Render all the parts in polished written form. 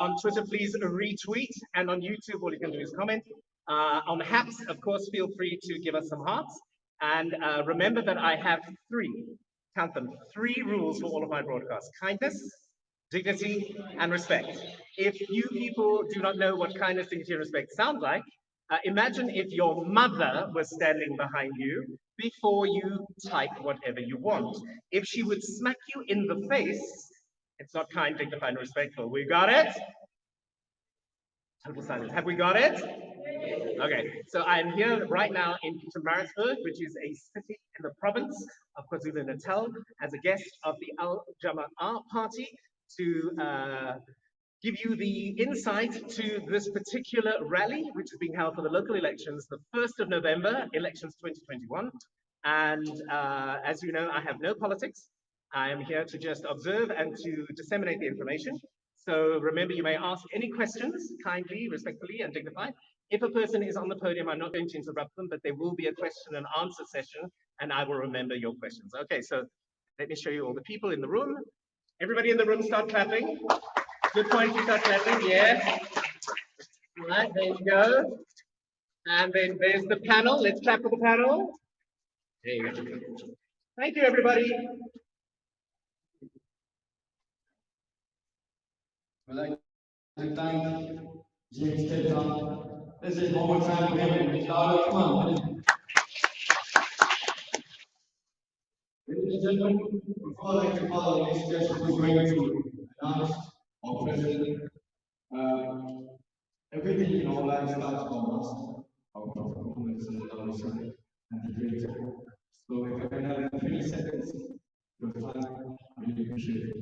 On Twitter, please retweet, and on YouTube, all you can do is comment. On Haps, of course, feel free to give us some hearts. And remember that I have count them, three rules for all of my broadcasts: kindness, dignity, and respect. If you people do not know what kindness, dignity, and respect sound like, imagine if your mother was standing behind you before you type whatever you want. If she would smack you in the face, it's not kind, dignified, and respectful. We got it? Total silence. Have we got it? Okay, so I'm here right now in Pietermaritzburg, which is a city in the province of KwaZulu-Natal, as a guest of the Al Jama'ah Party to give you the insight to this particular rally, which is being held for the local elections, the 1st of November, elections 2021. And as you know, I have no politics. I am here to just observe and to disseminate the information. So remember, you may ask any questions, kindly, respectfully, and dignified. If a person is on the podium, I'm not going to interrupt them, but there will be a question and answer session, and I will remember your questions. Okay, so let me show you all the people in the room. Everybody in the room start clapping. Good point to start clapping, yes. All right, there you go. And then there's the panel. Let's clap for the panel. There you go. Thank you, everybody. I'd like to thank James Tipton. This is one more time for him. It's all come on. Ladies and gentlemen, before I can follow the suggestion, we're going to announce our president. Everything in our life starts from us, our performance and the creator. So if I can have 3 seconds, your time, I really appreciate it.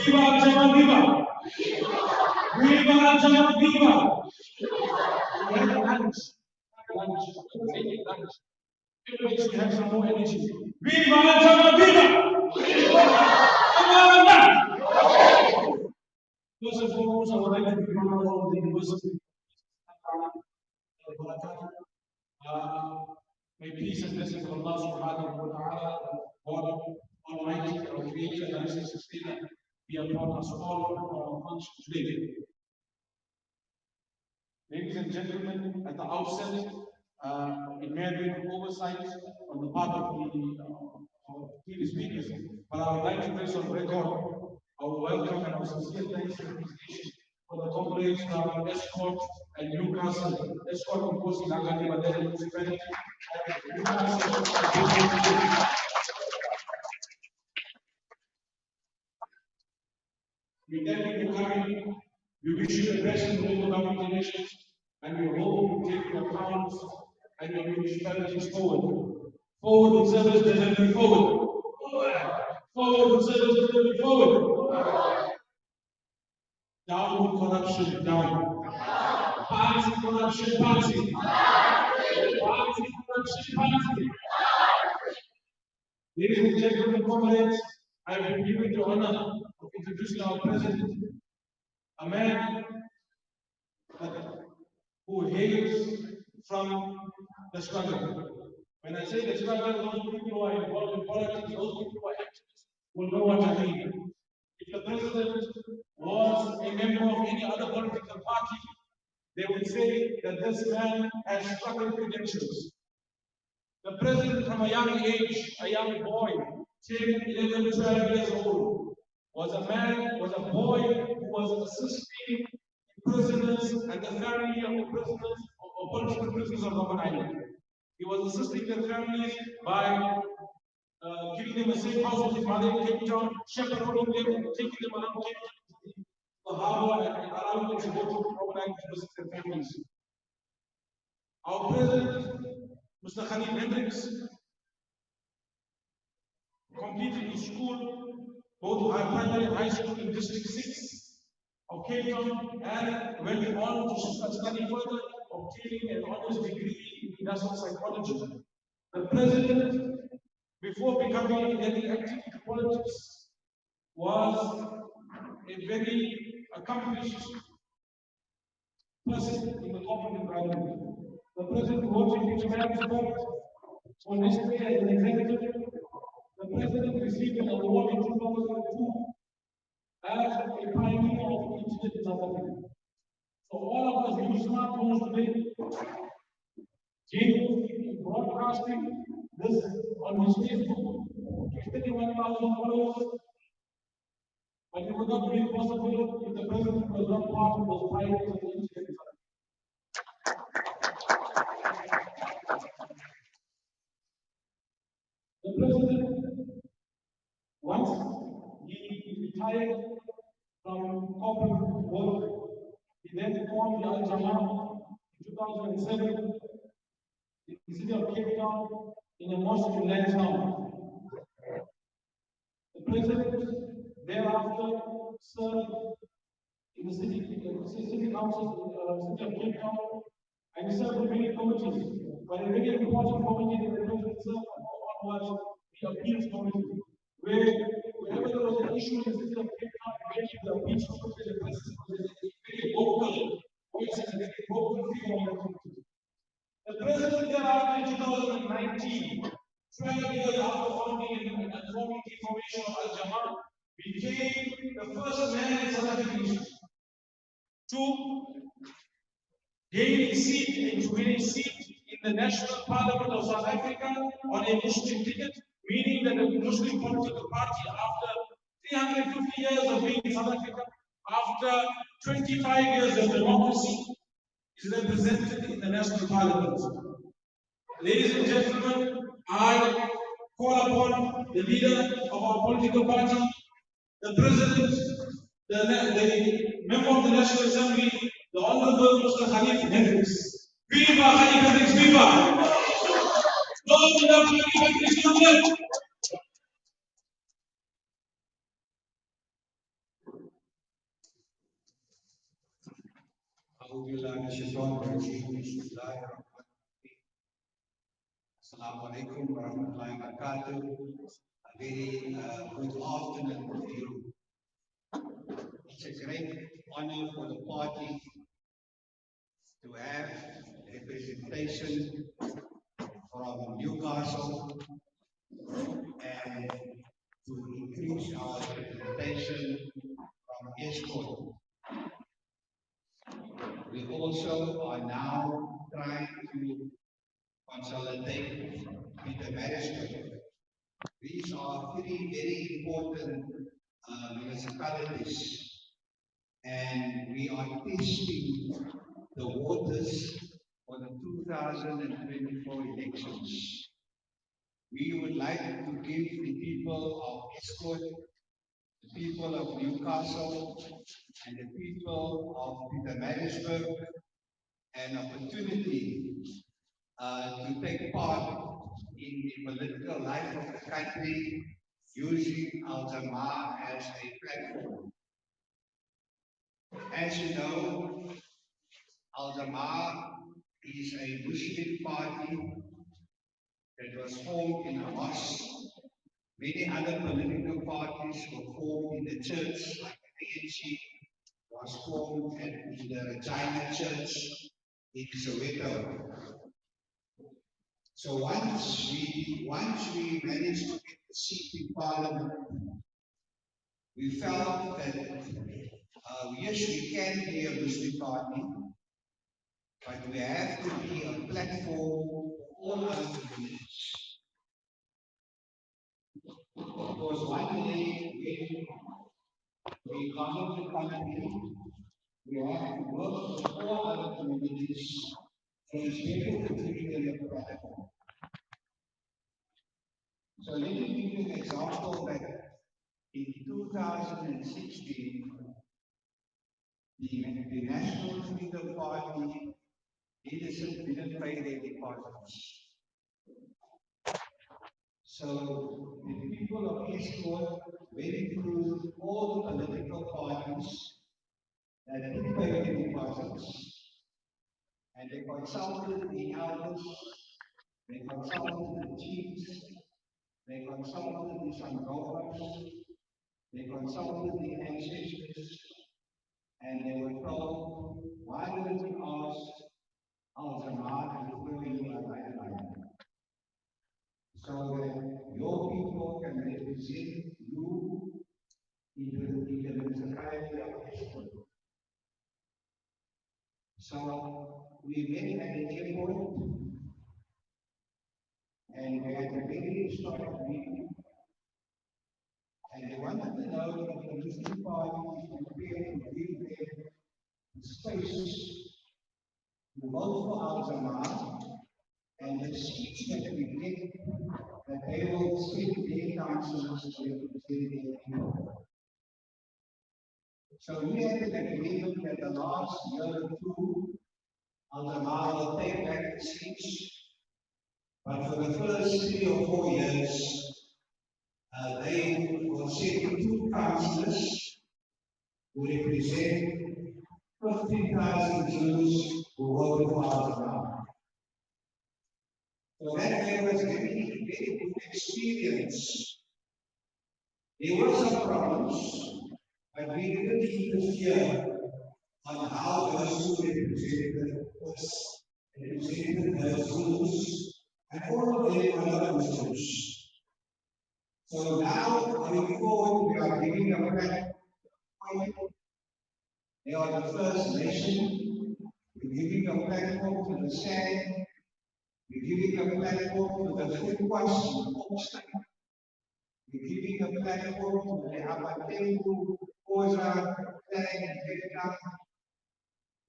Viva Jama Viva! Viva Jama Viva! Lunch. Everybody should have some more energy. Viva Jama Viva! Viva! First and foremost, I would like to remember all of the university. May peace and blessings of Allah subhanahu wa ta'ala, God Almighty, our Creator, and Sustainer, be upon us all and our functions today. Ladies and gentlemen, at the outset, it may have been oversight on the part of the previous speakers, but I would like to place on record our welcome and our sincere thanks and appreciation for the comrades who are escort and Newcastle, escort composing Agani Badari municipality, We thank you for coming. We wish you the best in the local government elections, and we hope you take account and your municipalities forward. Forward with service delivery forward. Forward with service delivery forward. Down with corruption, down. Party corruption, party. Party corruption, party. Ladies and gentlemen, comrades, I have been given the honor of introducing our president, a man who hails from the struggle. When I say the struggle, those people who are involved in politics, those people who are activists, will know what I mean. If the president was a member of any other political party, they would say that this man has struggle credentials. The president from a young age, a young boy, 10, 11, 12 years old, was a boy who was assisting prisoners and the family of the prisoners or political prisoners of Robben Island. He was assisting their families by giving them a safe house with his mother in Cape Town, shepherding them, taking them around Cape Town, the harbor, and allowing them to go to Robben Island to visit their families. Our president, Mr. Khalid Hendricks, completed his school, both primary and high school in District 6 of Cape Town, and went on to study further, obtaining an honors degree in industrial psychology. The president, before becoming any active in politics, was a very accomplished person in the corporate environment. The president worked in Pietermaritzburg for history as an executive. The president received an award in 2002 as a pioneer of the internet in South Africa. So all of us use smartphones today. James is broadcasting this on his Facebook to 31,000 followers. But it would not be possible if the president was not part of those pioneers of the internet. The president, once he retired from corporate work, he then formed the Al-Jamaa in 2007 in the city of Cape Town in a mosque in Lansdowne. The president thereafter served in the city council in the city of Cape Town, and he served in many committees. But a very important committee that the president served on was the appeals committee, where whenever there was an issue in the city of Cape Town, the appeals committee, the president was a very vocal voice and a very vocal figure on the committee. The president thereafter in 2019, 12 years after forming the formation of Al-Jamaa, became the first man in South African history to gain a seat and to win a seat in the National Parliament of South Africa on a Muslim ticket, meaning that the Muslim political party, after 350 years of being in South Africa, after 25 years of democracy, is represented in the National Parliament. Ladies and gentlemen, I call upon the leader of our political party, the president, the member of the National Assembly, the Honorable Mr. Khalid Hendricks. Viva Khalid Hendricks, viva! Long live Khalid Hendricks, long live! Assalamu alaikum warahmatullahi wabarakatuh. A very good afternoon to you. It's a great honor for the party to have representation from Newcastle and to increase our representation from Escort. We also are now trying to consolidate Pietermaritzburg. These are three very important municipalities, and we are testing the waters for the 2024 elections. We would like to give the people of Escort the people of Newcastle, and the people of Pietermaritzburg an opportunity to take part in the political life of the country using Al-Jamaa as a platform. As you know, Al-Jamaa is a Muslim party that was formed in a mosque. Many other political parties were formed in the church, like the ANC was formed in the Regina Church in Soweto. So once we managed to get the seat in Parliament, we felt that yes, we can be a Muslim party, but we have to be a platform for all other communities. Because one day when we govern the country, we have to work with all other communities, so it's better to treat them as a platform. So let me give you an example that in 2016, the National Freedom Party leadership didn't pay their deposits. So the people of Eastwood went through all the political parties that didn't pay their deposits, and they consulted the elders, they consulted the chiefs, they consulted the Sangovas, they consulted the ancestors, and they were told, why don't you ask Al-Jamaa to fill you a lifeline, so that your people can represent you in the municipality of Eastwood. So we met at the airport, and we had a very historic meeting, and they wanted to know if the Muslim party is prepared to give them the space to vote for Al-Jamaa, and the seats that we get, that they will send their councillors to represent their people. So we had an agreement that the last year or two, Al-Jamaa will take back the seats, but for the first 3 or 4 years, they will send 2 councillors who represent 15,000 Jews who voted for Al-Jamaa. So that gave us very, very good experience. There were some problems, but we didn't interfere on how those who represented us represented those Jews, and all of them were Muslims. So now, going forward, we are giving a platform. They are the first nation. We're giving a platform to the San. We're giving a platform to the Fuquas. We're giving a platform to the Abatengu, Oza, Tang, and Vietnam.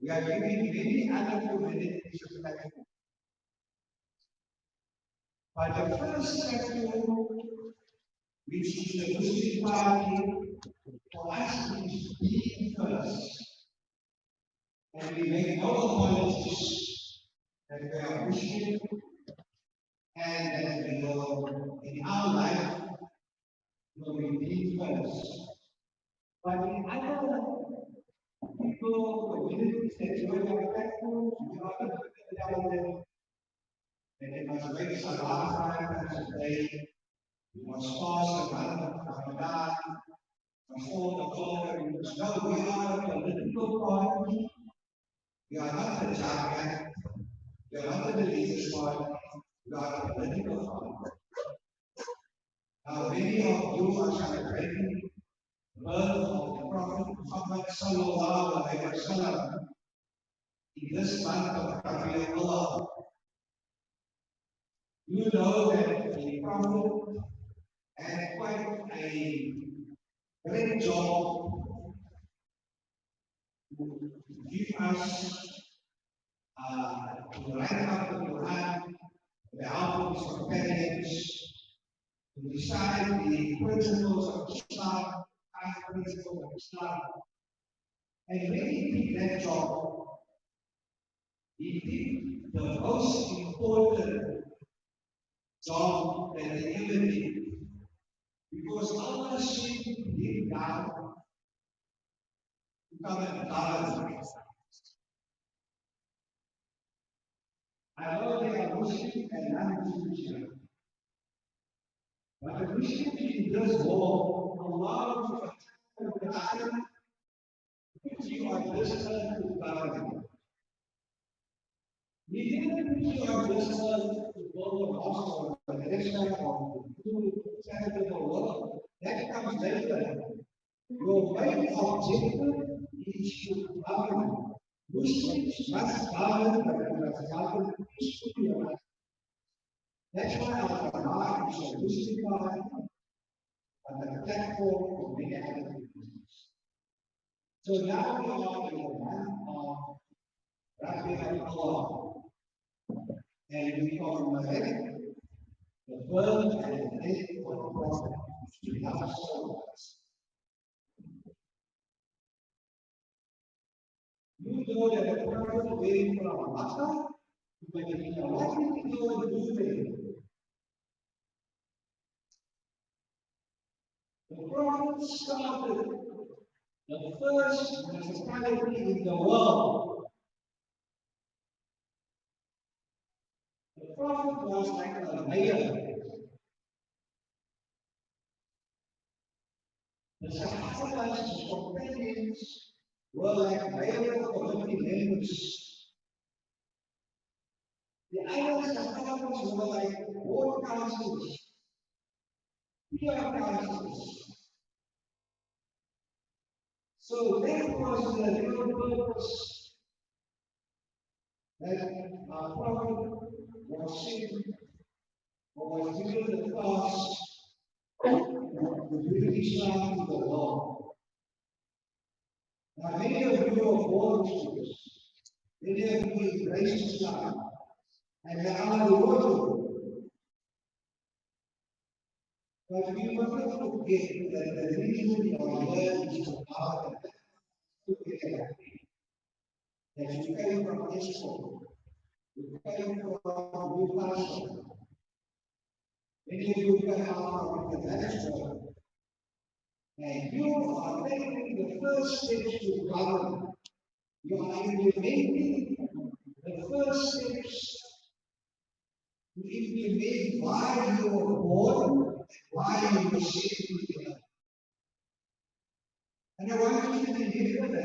We are giving many other communities a platform. But the first platform, which is the Muslim party, for us is being first. And we make no apologies that we are Muslim and that we will, in our life, will be being first. But in other people, communities that join our platforms, we are not going to tell them that they must make Salah 5 times a day, we must fast a month of Ramadan, before the following. No, we are a political party. We are not a Jamiat. We are not a religious party. We are a political party. Now, many of you are celebrating the birth of the Prophet Muhammad sallallahu alaihi wasallam in this month of Rabiul Awwal. You know that the Prophet had quite a great job to give us, to write up the Quran, the help of his companions, to decide the principles of Islam, principle of Islam. And when he did that job, he did the most important job that he ever did. Because Allah sent him down to come and govern. I know they are Muslim and non-Muslims here. But the Muslim in this world, Allah puts you on this earth to govern. He didn't put you on this earth to build a mosque or a restaurant or to do charitable work. That comes later. Your main objective is to govern. Muslims must govern, but they must govern peacefully. That's why our Quran is a Muslim Quran, but a platform for many other religions. So now we are in the month of Rabi Allah, and we commemorate the birth and the death of the Prophet. We have so you know that the Prophet came from Makkah to Medina. What did he go and do there? The Prophet started the first municipality in the world. The Prophet was like a mayor. The Sahabas, his companions, were like mayor committee members. The other Sahabas were like ward councils, peer councils. So that was the real purpose that our Prophet was sent or was given the task to bring Islam to the world. Now, many of you are born Muslims. Many of you embrace Islam. And they are rewarded. But we must not forget that the reason you are here is to honor that you came from Israel. You came from Newcastle. Many of you came out from Pietermaritzburg. And you are taking the first steps to govern. You are implementing the first steps to implement why you were born, why you were saved here. And I want you to remember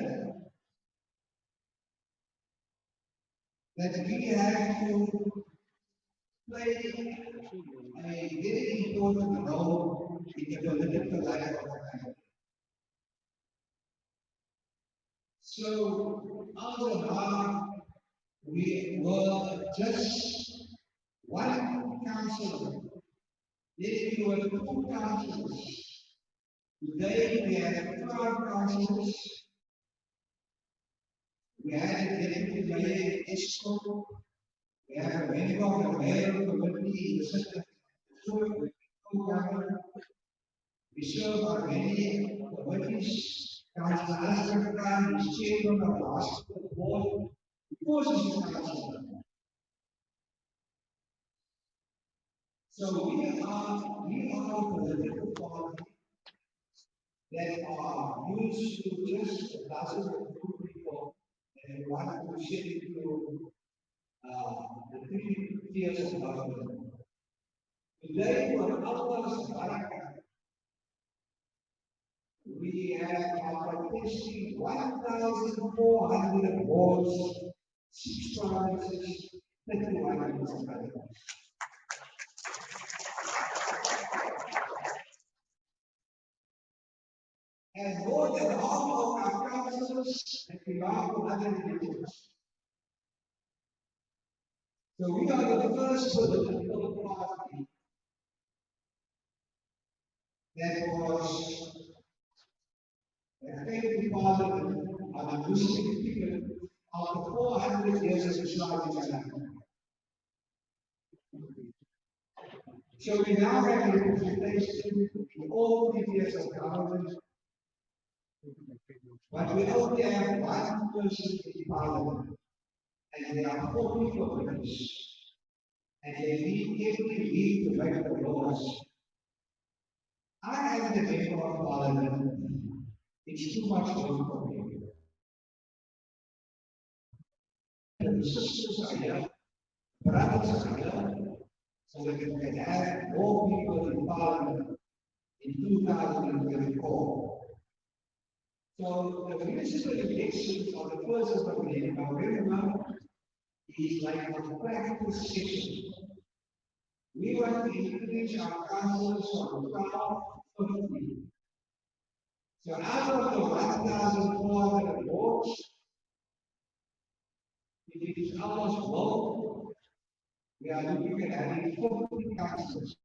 that we have to play a very important role in the political life of the country. So, although we were just one council, then we were two councils. Today we have 12 councils. We have a deputy mayor in Esco. We have a member of the mayoral committee in the system. We serve on many committees. Councillor Marisburg is chairman of the hospital board. Because he's a councillor. So we are a political party that are used to just dozens of people and want to shift into the three tiers of government. Today, for Allah's barakah, we have our testing 1,400 wards, 6 provinces, 31 municipalities. And more than all of our councillors belong to other religions. So we are the first political party that was came to Parliament on a Muslim ticket after 400 years of Islam in China. So we now have representation in all three tiers of government. But we only have one person in Parliament, and there are 4 people in this, and they need every week to make the laws. I am the member of Parliament. It's too much work for me. The sisters are here, brothers are here, so that we can have more people in Parliament in 2024. So the municipal elections on the 1st of November is like a practice session. We want to increase our councils from 12 to 50. So out of the 1,400 votes, it is almost low. We are looking at having 40 councils.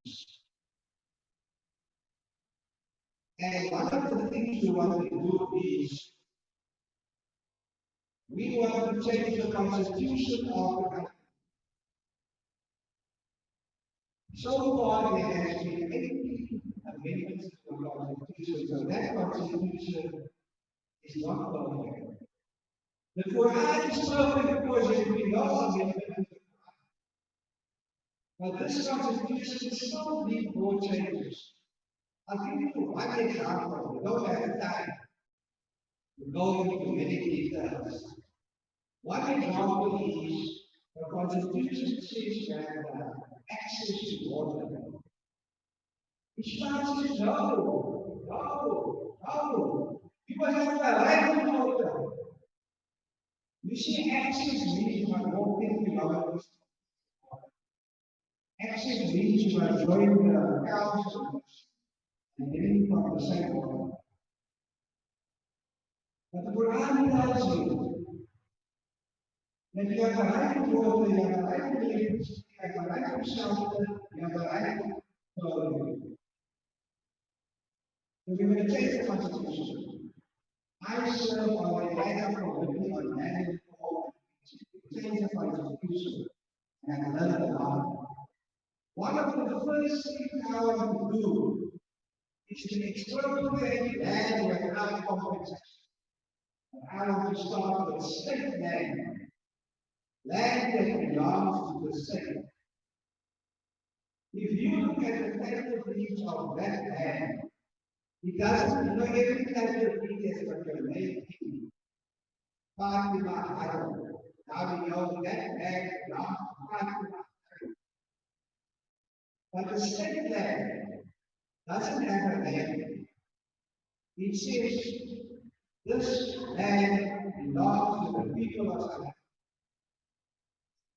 And one of the things we want to do is we want to change the constitution of the country. So far, there has been 80 amendments to the constitution, so that constitution is not perfect. The Quran is perfect because there will be no amendment. But this constitution still needs more changes. I'll give you one example. We don't have time to go into many details. One example is the constitution says that access to water. It starts to no. People have the right to water. You see, access means you are walking kilometers. Access means you are joining the council and getting from the same water. But the Quran tells you that you have the right to water, you have the right to electricity, you have the right to shelter, you have the right to clothing. So we're going to change the constitution. I serve on the United Committee on Land and Reform to change the constitution and I learned a lot. One of the first things I want to do is to expropriate land without compensation. I want to start with state land. Land that belongs to the state. If you look at the title deeds of that land, it doesn't, every title deed has got your name in. Fatima Haram. Now we know that land belongs to Fatima Haram. But the state land doesn't have a name. It says this land belongs to the people of South Africa.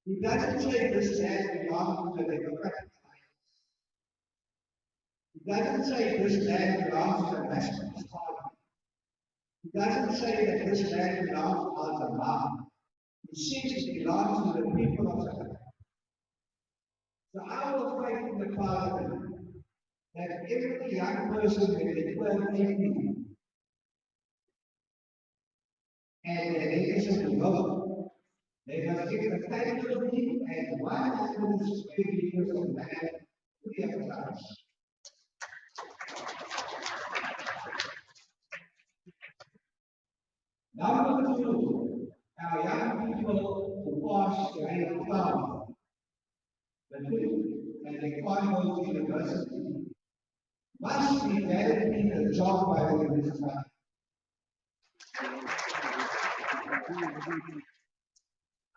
It doesn't say this land belongs to the Democratic Alliance. It doesn't say this land belongs to the Nationalist Party. It doesn't say that this land belongs to Al-Jamah. It says it belongs to the people of South Africa. So I will fight in the Parliament that every young person when they turn 18 and they register to vote, they must get the title deed and 100 square meters of land free of charge. Number 2, our young people who pass grade 12, and they can't go to university, must be guaranteed a job by the municipality.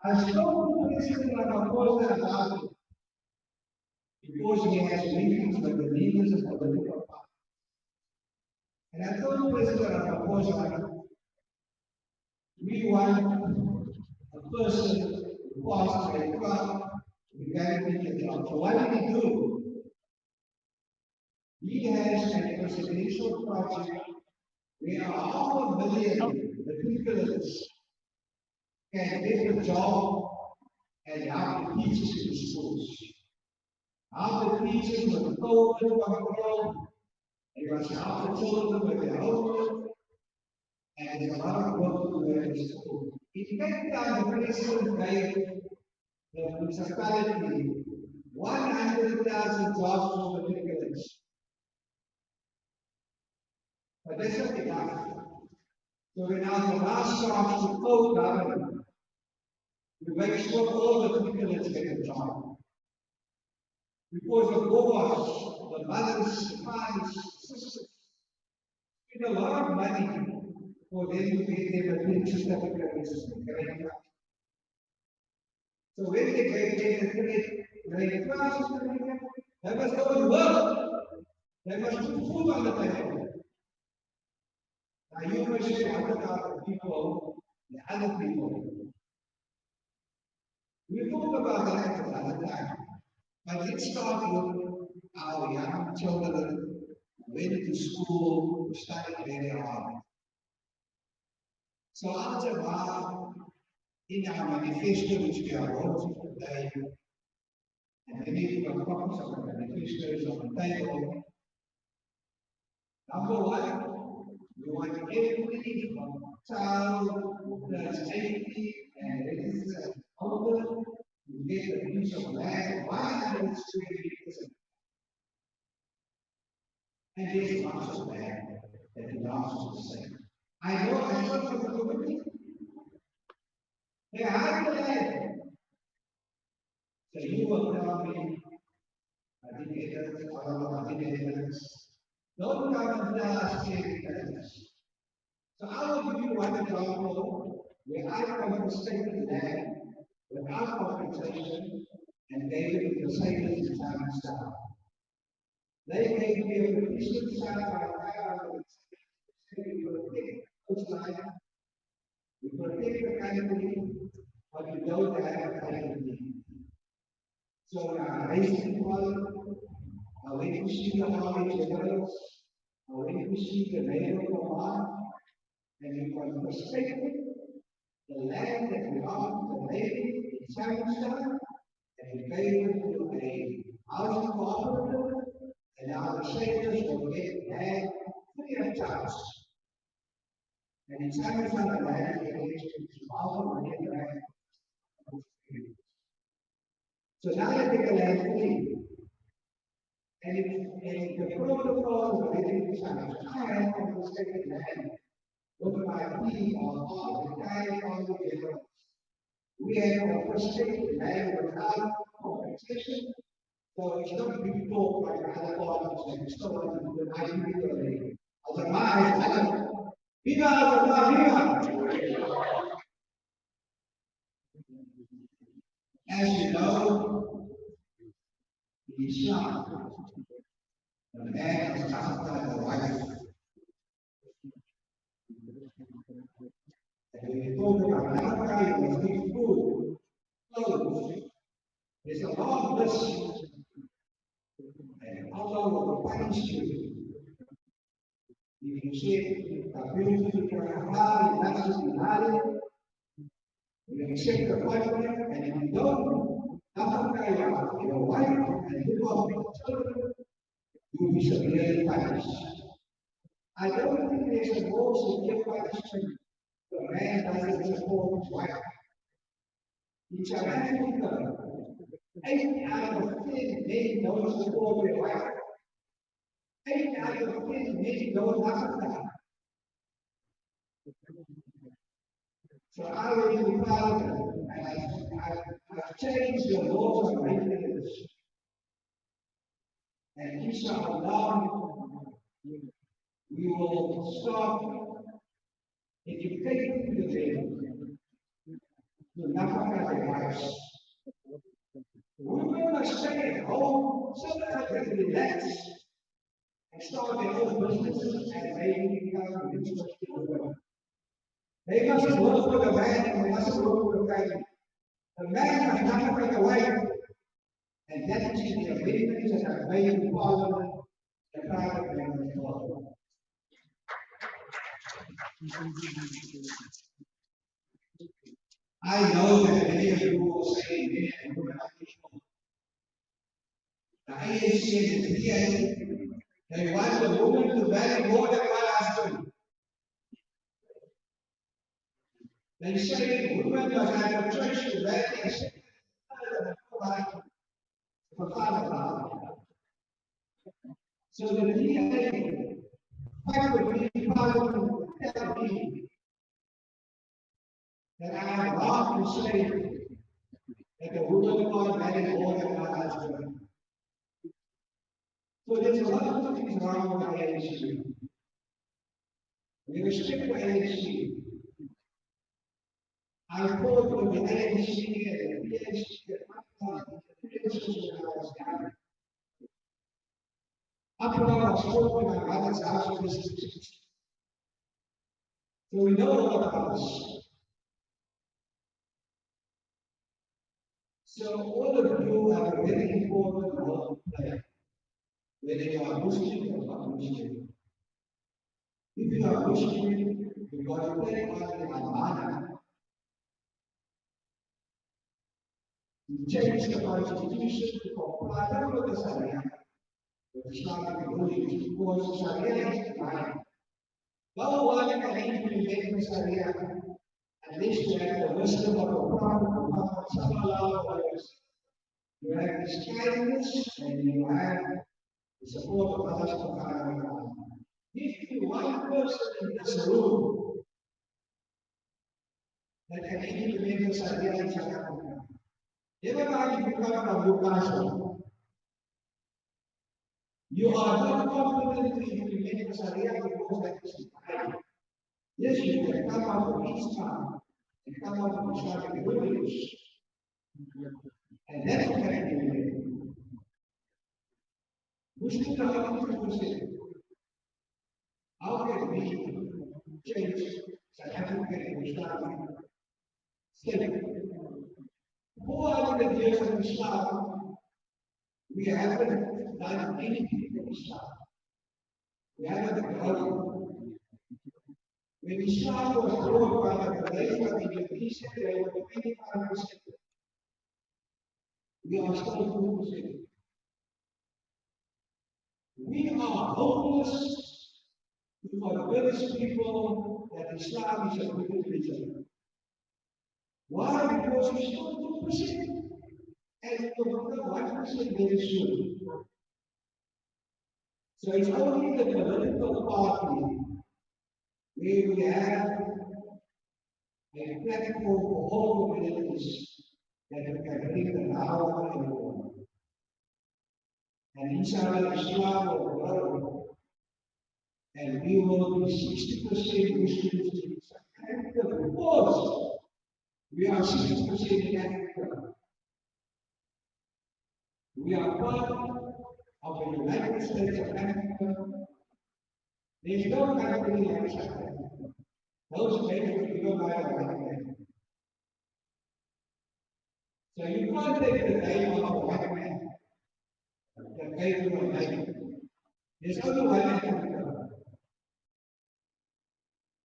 I spoke to President Ramaphosa about it because he has meetings with the leaders of political parties. And I told President Ramaphosa, we want a person who passed grade 12 to be guaranteed a job. So what did he do? He has a presidential project where 500,000 matriculants can get a job and have the teachers in the schools. Have the teachers with COVID control, they must help the children with their homework, and there's a lot of work to do in the school. In fact, the president gave the municipality 100,000 jobs for matriculants. But that's not enough. So when our last starts to code government, we make sure all the curriculums get a job. Because the boys, the mothers, the fathers, the sisters, spend a lot of money for them to get their matric certificate, which is great. So when they get the grade class certificate, they must go and work. They must put food on the table. Now you must say, I look at the people, the other people. We talk about that another time. But let's start with our young children who went to school, who studied very hard. So after that, in our manifesto, which we are wrote today, and maybe we have copies of the manifestos on the table. Number one, we want every child who is 80 and registered older to get a piece of land, 100 square meters. And there's lots of land that belongs to the state. I know from the community. They have the land. So you will tell me, I didn't get it, I don't know, I didn't get it. Don't come and tell us things. So I will give you one example where I confiscated land without compensation and gave it to the sailors in town staff. They gave me a petition signed by we protect the coastline, we protect the country, but we don't have a country. So I raised the Parliament, I went to see the Army generals, I went to see the Naval Command, and we confiscated the land that belonged to the Navy in Southampton, and we gave it to a housing cooperative, and now the sailors will get land free of charge. And in Southampton, the land is also land. So now they take the land free. And the protocol of the Southampton, I have confiscated land with my team of the entire Army generals. We have confiscated land without compensation. So it's not big talk like other parties and so on, but I do it already. As a man, viva! As you know, in Islam, the man is outside the wife. And when you talk about Malachi, you speak food, clothes. There's a long list. And Allah will punish you. If you say, abuse to your halal, that's just halal, you accept the punishment, and if you don't, after your wife and your children, you will be severely punished. I don't think there's a more severe punishment for a man doesn't support his wife. In South Africa, 8 out of 10 men don't support their wife. 8 out of 10 men don't have that. So I went to Parliament and I've changed the laws of maintenance. And inshallah, we will start educating the men to nafaka their wives. Women must stay at home so that they can relax and start their own businesses and maybe become rich women. They must work for the man and they must work for the family. The man must nafaka the wife. And that is the amendments that are made in Parliament, the private members of Parliament. I know that many of you will say men and women are equal. The ANC and the PA, they want the woman to marry more than one husband. They say women must have a choice to marry a second husband for father. So the PA, fight with me, Parliament, tell me that I am wrong to say that the woman of God married more than her husband. So there's a lot of things wrong with ANC. We respect the ANC. I fought with the ANC and the PNC up and down, I spoke in my mother's house for this. So we know all about this. So all of you have a very important role to play, whether you are Muslim or not Muslim. If you are Muslim, you've got to take on the Amana to change the constitution to comply with the Sharia, with Islamic rulings, because Sharia is divine. No one can implement the Sharia unless you have the wisdom of the Prophet Muhammad sallallahu alaihi wasallam. You have this kindness and you have the support of Allah subhanahu wa ta'ala. If you one person in this room that can implement the Sharia in South Africa, everybody become a Muqasha. You are not competent to implement the Sharia because that is divine. Yes, you can come out of Islam and come out of Islamic rulings. And that's what I do. Muslims are not Muslims. How can we change South Africa and Islam? Still, 400 years of Islam, we haven't done anything in Islam. We haven't grown. When Islam was brought by the Malaysia in the East, there were 25%. We are still 2%. We are hopeless to convince people that Islam is a good religion. Why? Because we still 2%. And it will become 1% very soon. So it's only the political party where we have a platform for all communities that we can bring the power and the and inshallah Islam will grow and we will be 60% Muslims in Africa. Of course, we are 60% in Africa. We are part of the United States of Africa. There is no country like South Africa. Those states were given by the white man. So you can't take the name of a white man that gave you a name. There's only one Africa.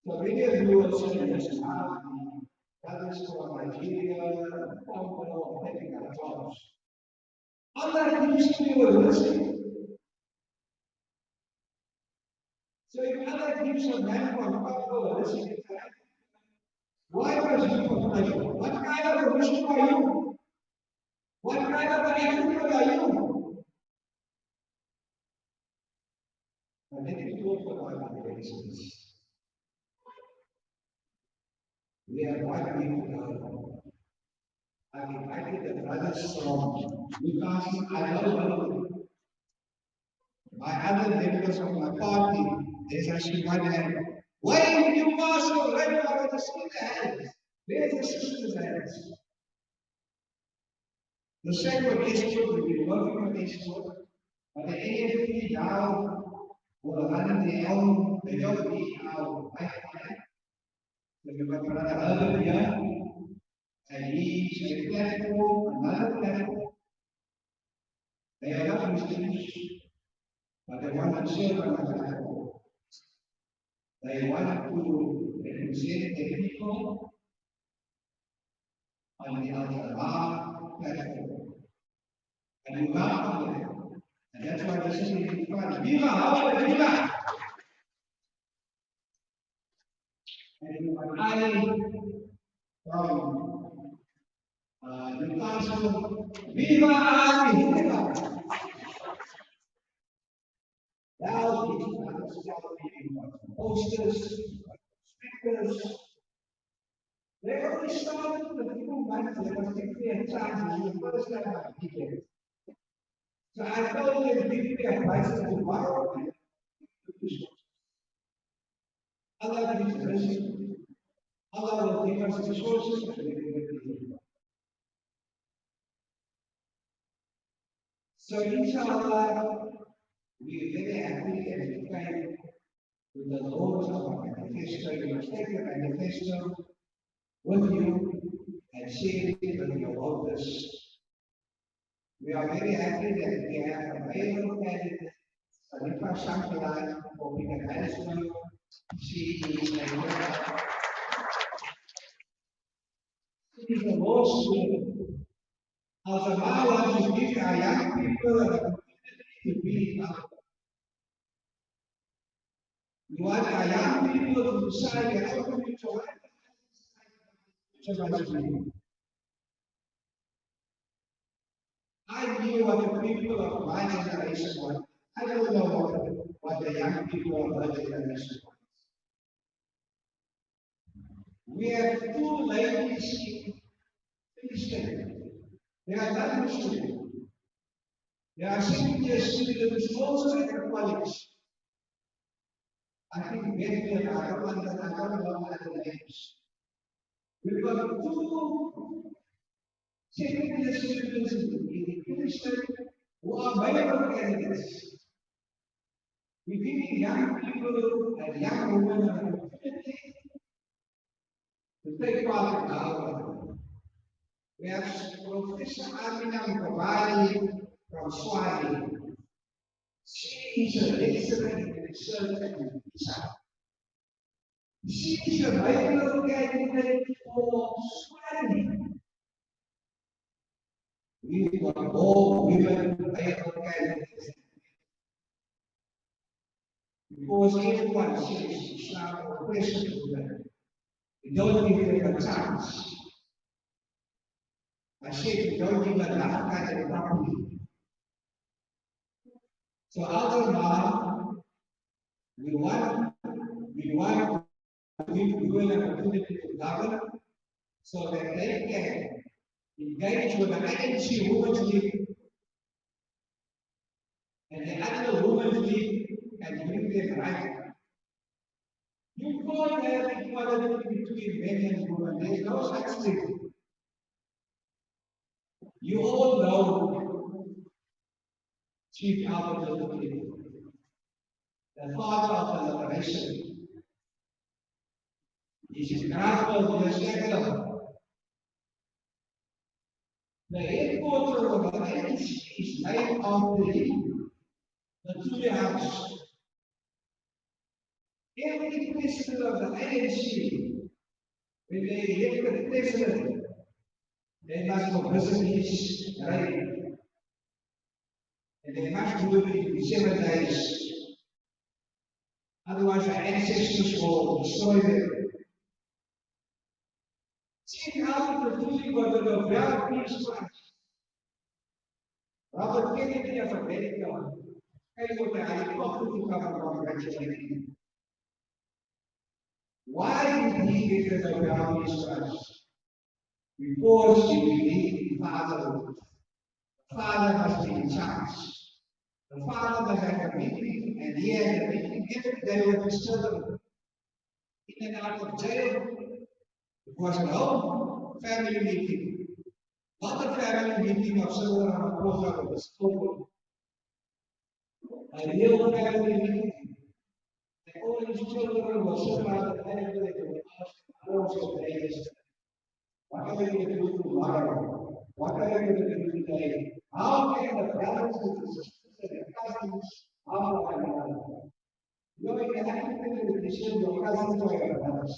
So many of you will say, yes, brothers from Nigeria, Congo, are taking our jobs. Other gives you a listening. So if other gives a man from Congo a listening, why was you complaining? What kind of a Muslim are you? What kind of an African are you? And let me talk about the races. We have one people. I've invited the brothers from Newcastle. I know them. My other members of my party, there's actually one hand. Why in Newcastle? Right now, I want to see the hands. Where's the sister's hands? The same with Eastwood, we've been working with Eastwood, but the AFP now will run their own, they don't need our white man. So we've got Brother Albert here, and he's a platform, another platform. They are not Muslims, but they want to serve another platform. They want to represent their people on the Al-Shabaab platform. And we welcome them. And that's why this is in front. Viva! However, Viva! And I from Newcastle, Viva Army! Viva! Now, these posters, speakers, they're I started with a few months, there was 50 chances the first time I did it. So I told them, give me advice to borrow. Allah gives risk. Allah will give us resources. So inshallah, we are very happy and we thank with the Lord of our manifesto. You must take the manifesto with you and share it with your voters. We are very happy that we have available candidates, Sarifa Shankar for Pietermaritzburg. She is a law student. As a man, to give our young people an opportunity to be out. We want our young people to decide their own future life. I knew what the people of my generation want. I don't know what the young people of my generation want. We have two ladies in Christian. They are not Muslim. They are 7-year students also at the college. I think maybe I don't know other names. We've got two 7-year students in Christian who are Bible candidates. We give young people and young women an opportunity to take part in our. We have Professor Amina Mkavali from Swahili. She is a lecturer in research and design. She is a Bible candidate for Swahili. We've got more women Bible candidates. Because everyone says Islam or Christian to them. We don't give them a chance. I said we don't give them enough kind of property. So other now, we want to give people an opportunity to govern so that they can engage with the ANC Women's League and the other Women's League and bring them right. You can't have equality between men and women. There is no such thing. You all know Chief Albert, the father of the liberation. He is Marisburg, the headquarters of the ANC is named after him, the Tule House. Every president of the ANC, when they elect the president, they must go visit his grave. And they must do it in 7 days. Otherwise, the ancestors will destroy them. Check out the feeling of the Nobel Peace Prize. Robert Kennedy of America came with a helicopter to come and congratulate him. Why did he get the Nobel Peace Prize? Because he believed in fatherhood. The father must be in charge. The father must have a meeting, and he had a meeting every day with his children. In and out of jail. It was a home family meeting. Not a family meeting of Silver and Rosa with a spoken. A real family meeting. And all his children were sitting around the table and asked all of days. What are you going to do tomorrow? What are you going to do today? How can the brothers and sisters and cousins how one another? You know, you have to think of this, your cousins are your brothers.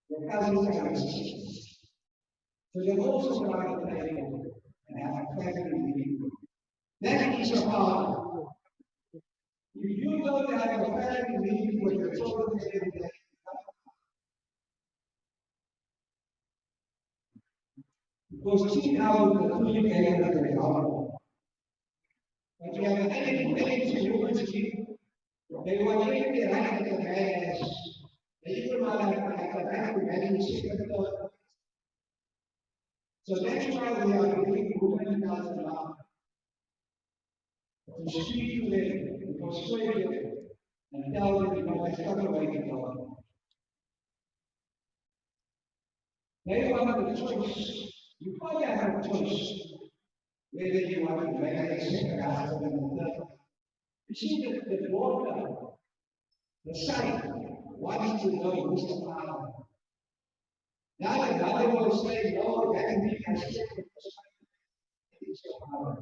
Your cousins are your sisters. So they also go out the table and have a family meeting. That is a father. If you don't have a family meeting with your children every day, because see how the two together as a father. But you have an enemy women's league. They want to take the right of the man as the equal man like a right to marry his second. So that's why we are giving women as a law to speak to them, to persuade them, and tell them, that's not the way to go. They want the choice. You probably have a choice whether you want to make a second husband and the third. You see, the daughter, the son, wants to know who's the father. Now the mother will say, no, that can be my second father.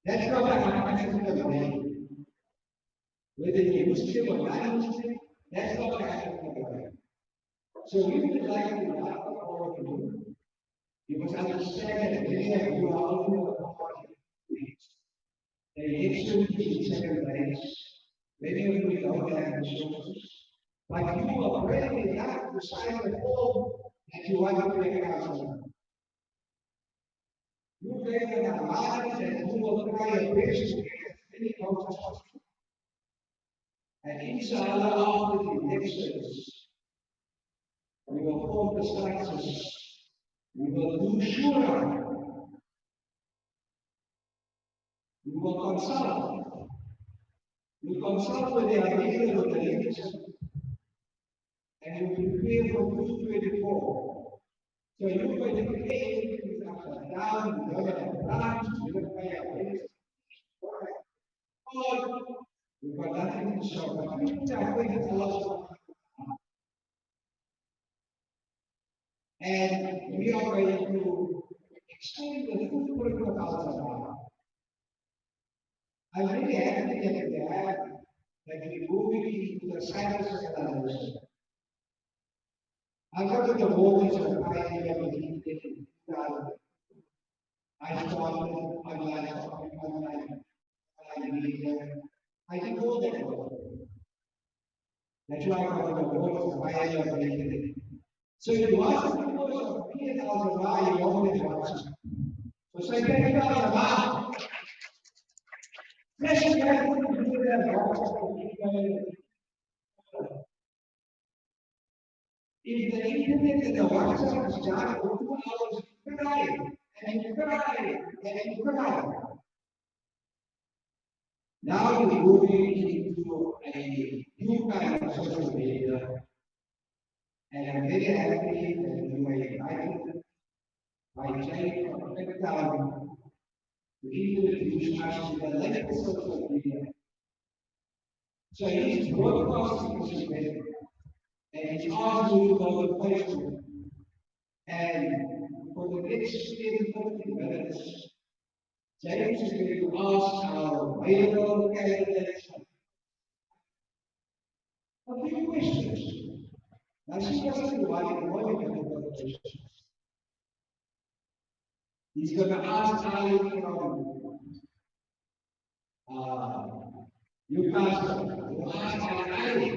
That's not the attitude of man. Whether you Muslim or non-Muslim, that's not the attitude of man. So we would like to love all of you. You must understand that many of you are only a part of the election is in 7 days. Many of you don't have resources. But you are brave enough to sign the form that you want to be a counselor. You gave an allowance that you will try your best to get as many votes as possible. And inshallah, after the elections, we will form the structures. We will do shura. We will consult. We consult with the idea of the leadership. And we prepare for 224. So you're going to create things upside down, you're going to have branch, you're going to pay our bills. Or we've got nothing to show, but we are going to tell us. And we are going to explain the footprint of our. I'm really happy that we have that we're moving into the science of analysis. I got the mortgage of the idea of the I started online media. I did all that work. That's why I got the mortgage of the idea of the So you ask the people of $1,000,000, you always watch. So say $10,000. Yes, you have to do that. If the internet and the WhatsApp is done for 2 hours, cry and cry and cry. Now we're moving into a new kind of social media, and I'm very happy that you were invited by Jay from Cape Town to introduce us to the latest social media. So he's broadcasting this event, and he's asked you to go to Facebook. And for the next 15 minutes, James is going to ask our available candidates a few questions. Now, she doesn't want questions. He's going to ask Ali from Newcastle. He'll ask Ali.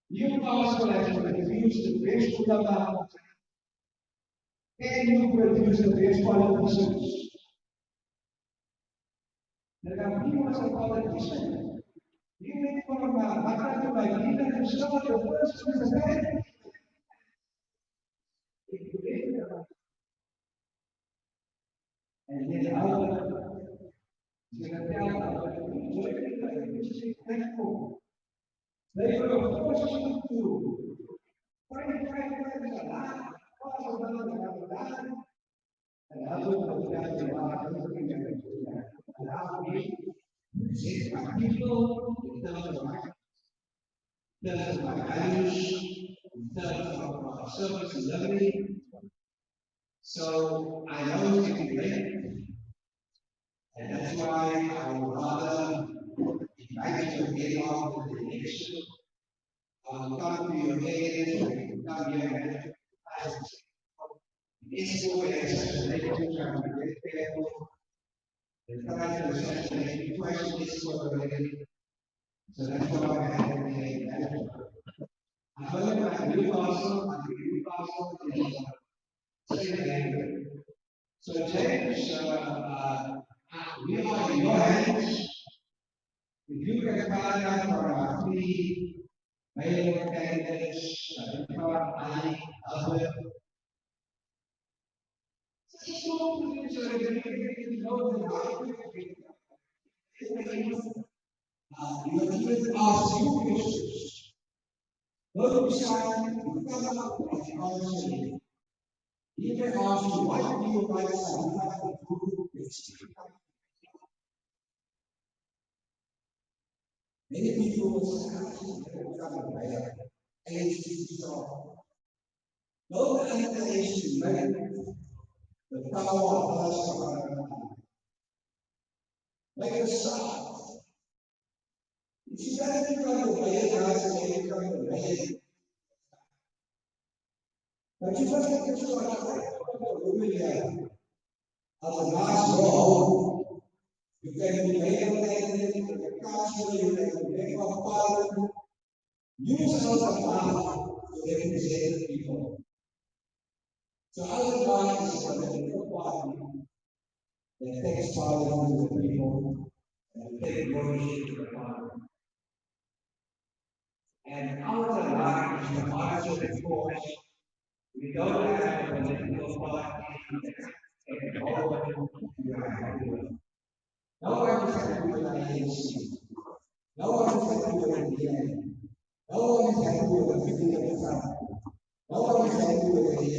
Newcastle has produced the best ulama. Can you produce the best politicians? There are people as a politician. You make from Makkah to Medina and show the first president. And then other they will force you to find a lot, and other will tell you allow me to say my people in terms of my values, in terms of my service and delivery. So I know it's going to be late, and that's why I would rather invite you to get off with the election. Come to your aid, come here and ask. This is what assassination can be very careful. The price of assassination question is for the lady. So that's why I have to make that. However, I do also say so James, we are in your hands. If you can find out for our three male candidates, Ali, Albert, You have even asked you questions. Don't decide to come up with answering. He may ask you, what do you like to do next? Many people will say, don't underestimate the power of God's. Make a start. If you don't become the way God may become the way. But you must get to as a last role. You can be made a counselor, you can be a father. Use us as a mouth to represent people. So our God is a political party that takes power to the people and take glory to the Father. And our life is the march because we don't have a political party and no one we are happy with. No one is happy with INC. No one is happy with DA. No one is happy with the 50%. No one is happy with the DA.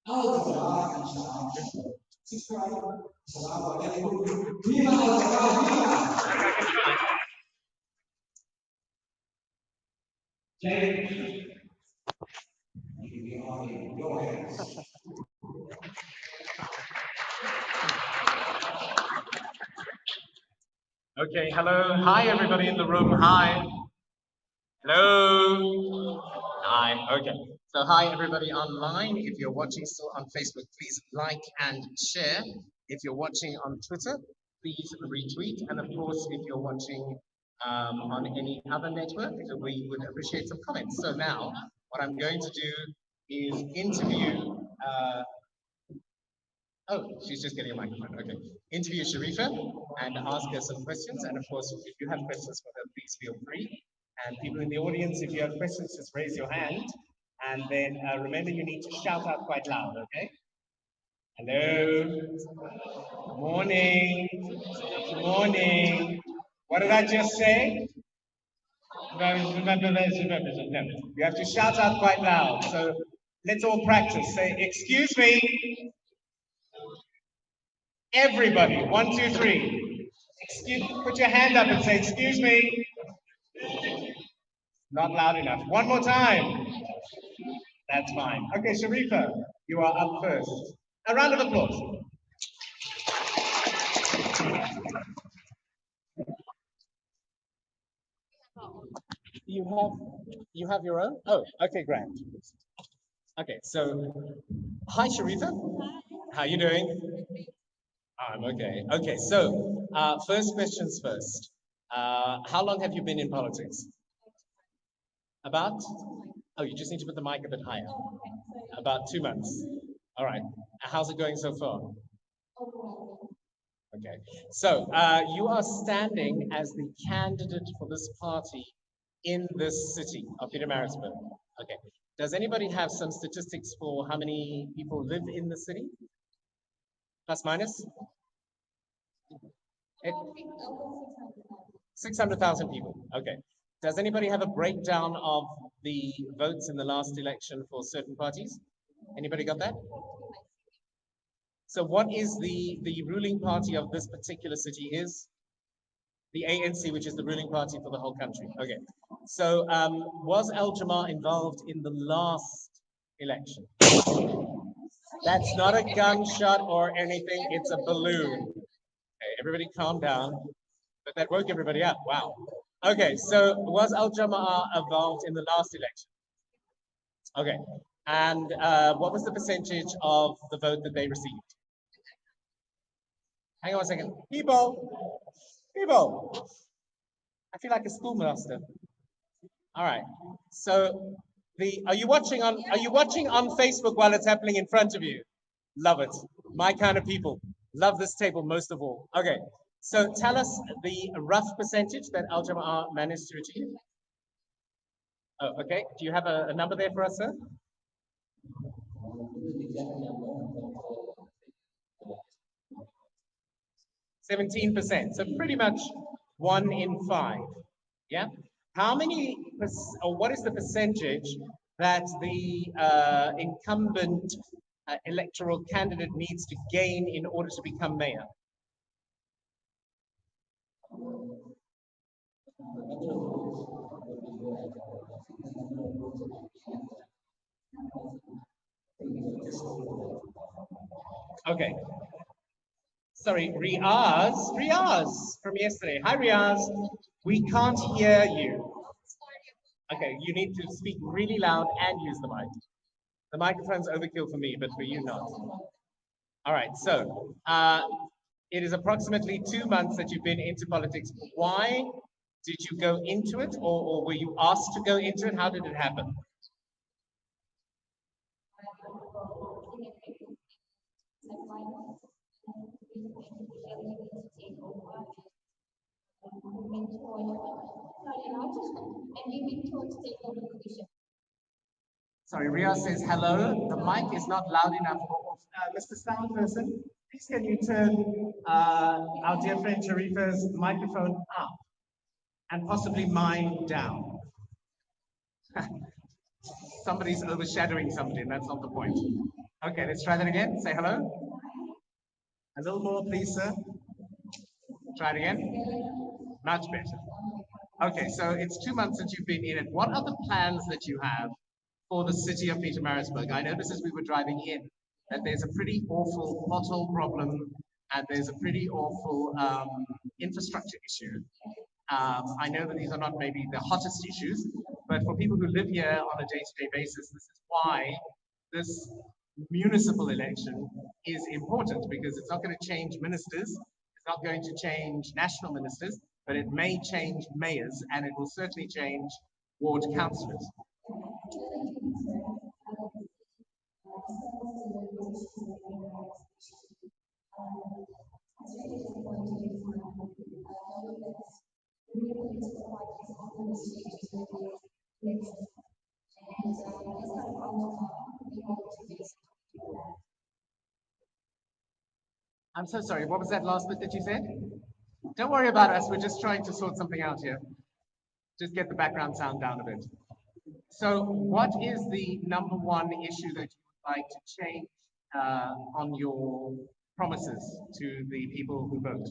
Our life is the march. Assalamualaikum. Viva Al-Qaeda! James, you be on your hands. Okay, hello. Hi, everybody in the room. Hi. Hello. Hi. Okay. So hi, everybody online. If you're watching still on Facebook, please like and share. If you're watching on Twitter, please retweet. And of course, if you're watching on any other network, we would appreciate some comments. So now, what I'm going to do is interview. Oh, she's just getting a microphone. Okay. Interview Sharifa and ask her some questions. And of course, if you have questions for her, please feel free. And people in the audience, if you have questions, just raise your hand. And then remember, you need to shout out quite loud, okay? Hello. Morning. Morning. What did I just say? You have to shout out quite loud. So let's all practice. Say, excuse me. Everybody, 1, 2, 3. Put your hand up and say, excuse me. Not loud enough. One more time. That's fine. Okay, Sharifa, you are up first. A round of applause. You have your own? Oh, okay, great. Okay, so hi Sharifa. How you doing? I'm okay. Okay, so first questions first. How long have you been in politics? About? Oh, you just need to put the mic a bit higher. About 2 months. All right. How's it going so far? Okay. So you are standing as the candidate for this party in this city of Pietermaritzburg. Okay. Does anybody have some statistics for how many people live in the city? Plus minus? 600,000 people. Okay. Does anybody have a breakdown of the votes in the last election for certain parties? Anybody got that? So what is the ruling party of this particular city is? The ANC, which is the ruling party for the whole country. Okay. So was Al-Jama'ah involved in the last election? That's not a gunshot or anything. It's a balloon. Okay, everybody calm down. But that woke everybody up. Wow. Okay, so was Al-Jama'ah involved in the last election? Okay. And what was the percentage of the vote that they received? Hang on a second. People. I feel like a schoolmaster. All right. So are you watching on Facebook while it's happening in front of you? Love it. My kind of people. Love this table most of all. Okay. So tell us the rough percentage that Al-Jama'ah managed to achieve. Oh, okay. Do you have a number there for us, sir? 17%. So pretty much 1 in 5. Yeah. How many, or what is the percentage that the incumbent electoral candidate needs to gain in order to become mayor? Okay. Sorry, Riaz from yesterday. Hi, Riaz. We can't hear you. Okay, you need to speak really loud and use the mic. The microphone's overkill for me, but for you not. All right, so it is approximately 2 months that you've been into politics. Why did you go into it, or were you asked to go into it? How did it happen? Sorry, Ria says hello. The mic is not loud enough. Mr. Sound person, please can you turn our dear friend Sharifa's microphone up and possibly mine down? Somebody's overshadowing somebody, and that's not the point. Okay, let's try that again. Say hello. A little more, please, sir. Try it again. Much better. Okay, so it's 2 months since you've been in it. What are the plans that you have for the city of Pietermaritzburg? I noticed as we were driving in that there's a pretty awful pothole problem and there's a pretty awful infrastructure issue. I know that these are not maybe the hottest issues, but for people who live here on a day-to-day basis, this is why this municipal election is important, because it's not going to change ministers, it's not going to change national ministers, but it may change mayors, and it will certainly change ward councillors. I'm so sorry, what was that last bit that you said? Don't worry about us, we're just trying to sort something out here. Just get the background sound down a bit. So what is the number one issue that you would like to change on your promises to the people who vote?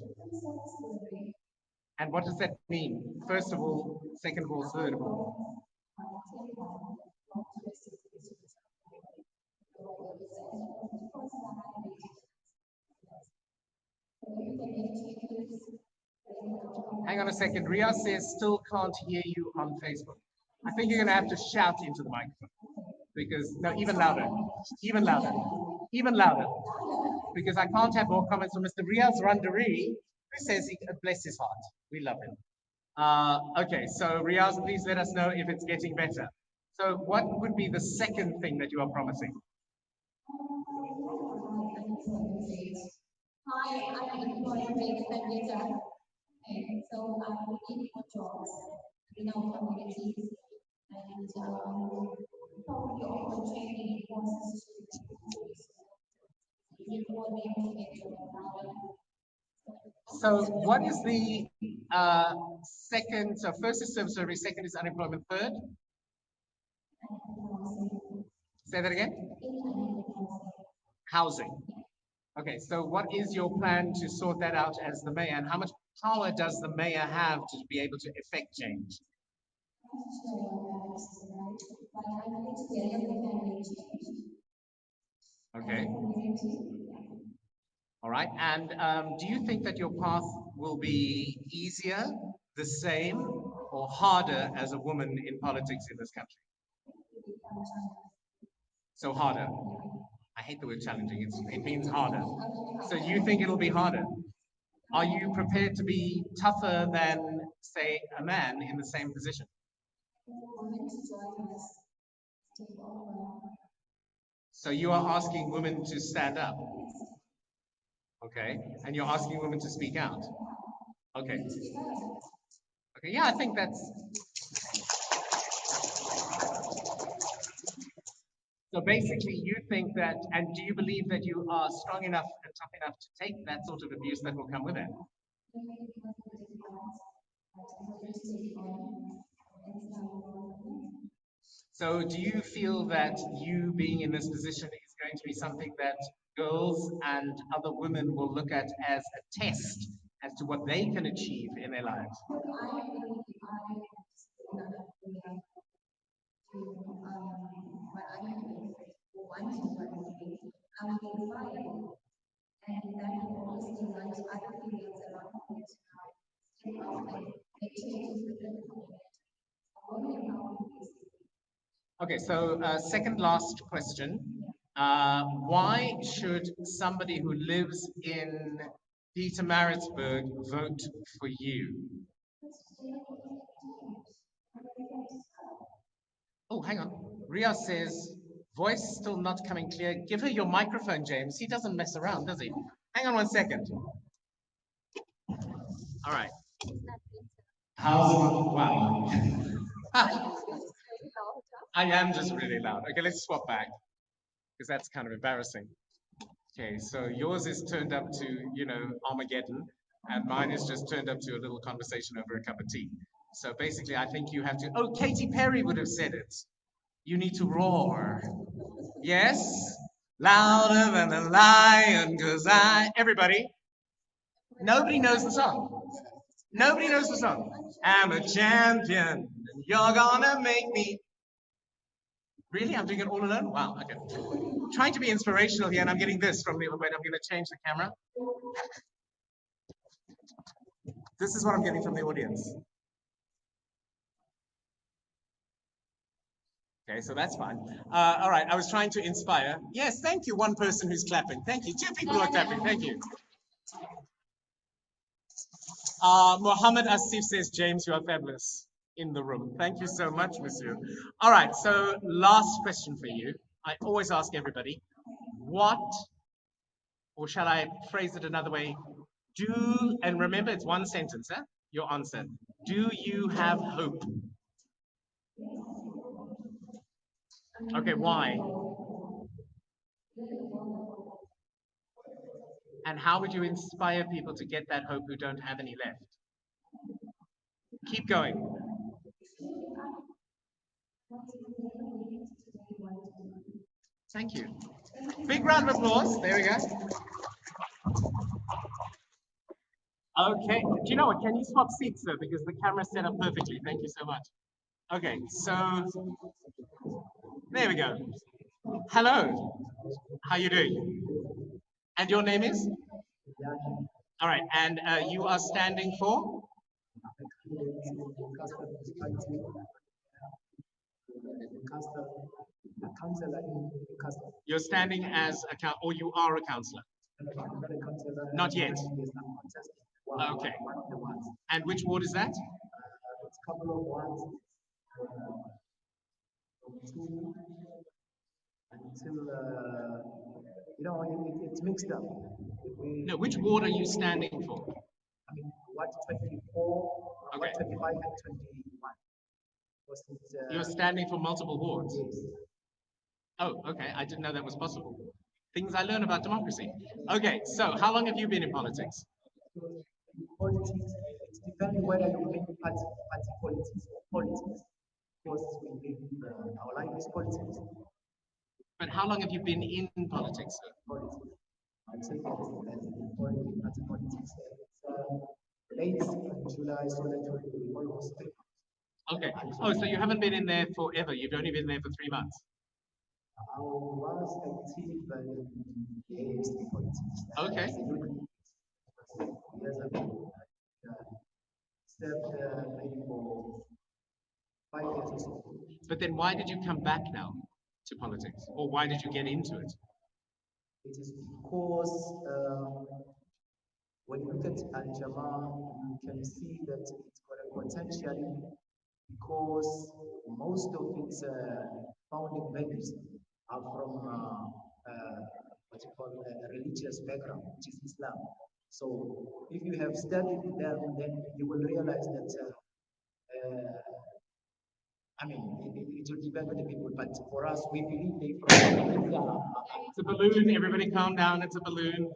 And what does that mean? First of all, second of all, third of all? Hang on a second. Ria says still can't hear you on Facebook. I think you're going to have to shout into the microphone. Because, no, even louder. Even louder. Even louder. Because I can't have more comments from Mr. Riaz Randari, who says, bless his heart. We love him. Okay, so Riaz, please let us know if it's getting better. So what would be the second thing that you are promising? Hi, I'm employment expenditure. And so I'm looking for jobs in our communities and probably offer training courses to So what is the second, so first is service delivery, second is unemployment, third? Say that again? Housing. Okay, so what is your plan to sort that out as the mayor, and how much power does the mayor have to be able to effect change? Okay. All right, and do you think that your path will be easier, the same, or harder as a woman in politics in this country? So harder. I hate the word challenging, it means harder. So you think it'll be harder? Are you prepared to be tougher than, say, a man in the same position? So you are asking women to stand up? Okay, and you're asking women to speak out? Okay. Okay, yeah, I think that's... So basically you think that, and do you believe that you are strong enough and tough enough to take that sort of abuse that will come with it. So do you feel that you being in this position is going to be something that girls and other women will look at as a test as to what they can achieve in their lives? Okay, so second last question. Why should somebody who lives in Pietermaritzburg vote for you? Oh, hang on. Ria says, voice still not coming clear. Give her your microphone, James. He doesn't mess around, does he? Hang on 1 second. All right. How's it? Wow. I am just really loud. Okay, let's swap back because that's kind of embarrassing. Okay, so yours is turned up to, Armageddon, and mine is just turned up to a little conversation over a cup of tea. So basically, I think you have to. Oh, Katy Perry would have said it. You need to roar. Yes? Louder than a lion, cause everybody. Nobody knows the song. Nobody knows the song. I'm a champion, and you're gonna make me. Really? I'm doing it all alone? Wow, okay. Trying to be inspirational here, and I'm getting this from the other way. I'm gonna change the camera. This is what I'm getting from the audience. Okay, so that's fine. All right, I was trying to inspire. Yes, thank you, one person who's clapping. Thank you. 2 people who are clapping. Thank you. Mohammed Asif says, James, you are fabulous in the room. Thank you so much, monsieur. All right, so last question for you. I always ask everybody, what, or shall I phrase it another way? And remember, it's one sentence, huh? Your answer. Do you have hope? Okay, why? And how would you inspire people to get that hope who don't have any left? Keep going. Thank you. Big round of applause. There we go. Okay. Do you know what? Can you swap seats though? Because the camera's set up perfectly. Thank you so much. Okay, so there we go. Hello. How you doing? And your name is? All right, and you are standing for? You're standing as or you are a councillor? Not yet. Okay. And which ward is that? It's a couple of wards. Until it's mixed up. No, which ward are you standing for? I mean, what 24, okay. What 25 and 21. You're standing for multiple wards? Yes. Oh, okay. I didn't know that was possible. Things I learn about democracy. Okay, so how long have you been in politics? Politics, it's depending whether you mean party politics or politics. Because our life is politics. But how long have you been in politics? Politics. I'd say party politics. Late July, so that will be almost 3 months. Okay. Oh, so you haven't been in there forever. You've only been there for 3 months. I was active in the ASD politics. Okay. Years ago, served maybe for 5 years or so. But then why did you come back now to politics? Or why did you get into it? It is because when you look at Al-Jamaa, you can see that it's got a potential because most of its founding values are from what you call a religious background, which is Islam. So if you have studied them, then you will realize that it will depend on the people, but for us, we believe they from It's a balloon, everybody calm down, it's a balloon.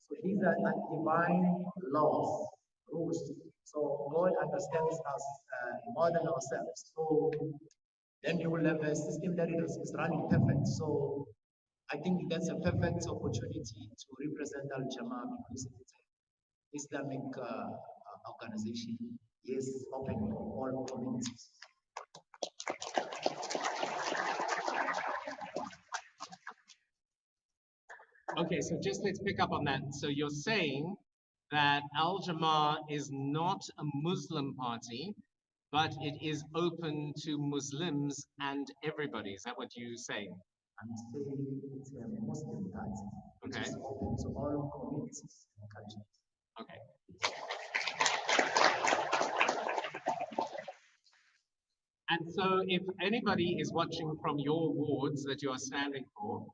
So these are divine laws, rules. So God understands us more than ourselves. So then you will have a system that is running perfect. So I think that's a perfect opportunity to represent Al Jamaa because it's an Islamic organization. Yes, open for all communities. Okay, so just let's pick up on that. So you're saying that Al Jamaa is not a Muslim party, but it is open to Muslims and everybody. Is that what you're saying? I'm saying it's a Muslim party, which Okay. is open to all communities and cultures. Okay. And so if anybody is watching from your wards that you are standing for,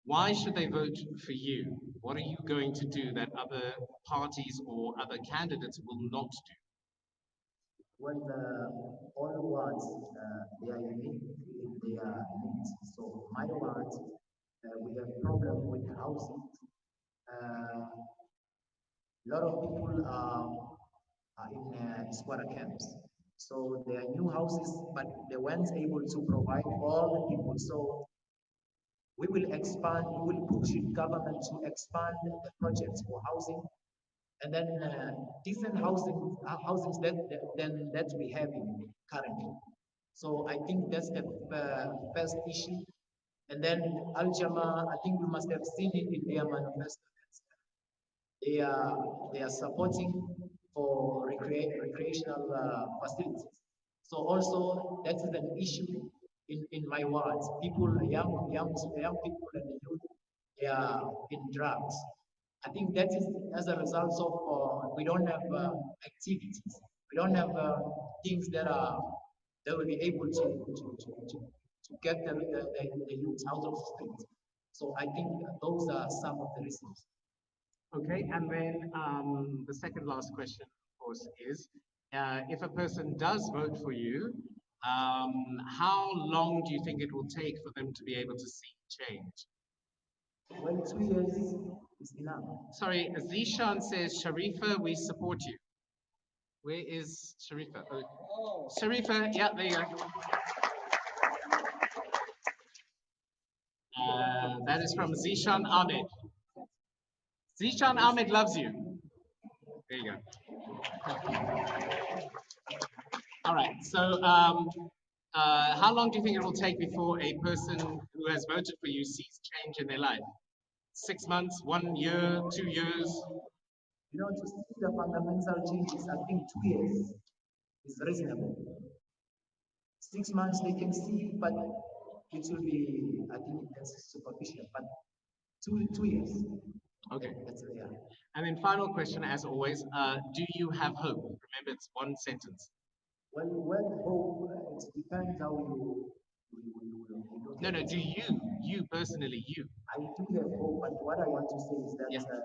why should they vote for you? What are you going to do that other parties or other candidates will not do? Well, all wards, they are unique in their needs. So my ward, we have problem with housing. A lot of people are in squatter camps. So there are new houses, but they weren't able to provide all the people. So we will expand, we will push government to expand the projects for housing, and then decent housings that we have in currently. So I think that's the first issue. And then Al Jamaa, I think we must have seen it in their manifesto. They are supporting for recreational facilities. So also that is an issue in my wards. People, young people and the youth, they are in drugs. I think that is as a result of we don't have activities. We don't have things that will be able to get the youth out of the streets. So I think those are some of the reasons. Okay, and then the second last question, of course, is if a person does vote for you, how long do you think it will take for them to be able to see change? Well, 2 years is enough. Sorry, Zishan says, Sharifa, we support you. Where is Sharifa? Oh, Sharifa, yeah, there you go. That is from Zishan Ahmed. Zishan Ahmed loves you. There you go. All right, so how long do you think it will take before a person who has voted for you sees change in their life? 6 months, 1 year, 2 years? To see the fundamental changes, I think 2 years is reasonable. 6 months they can see, but it will be, I think that's superficial, but 2 years. Okay. That's yeah. And then final question, as always, do you have hope? Remember, it's one sentence. Well, hope, it depends how you No, do you personally, you? I do have hope, but what I want to say is that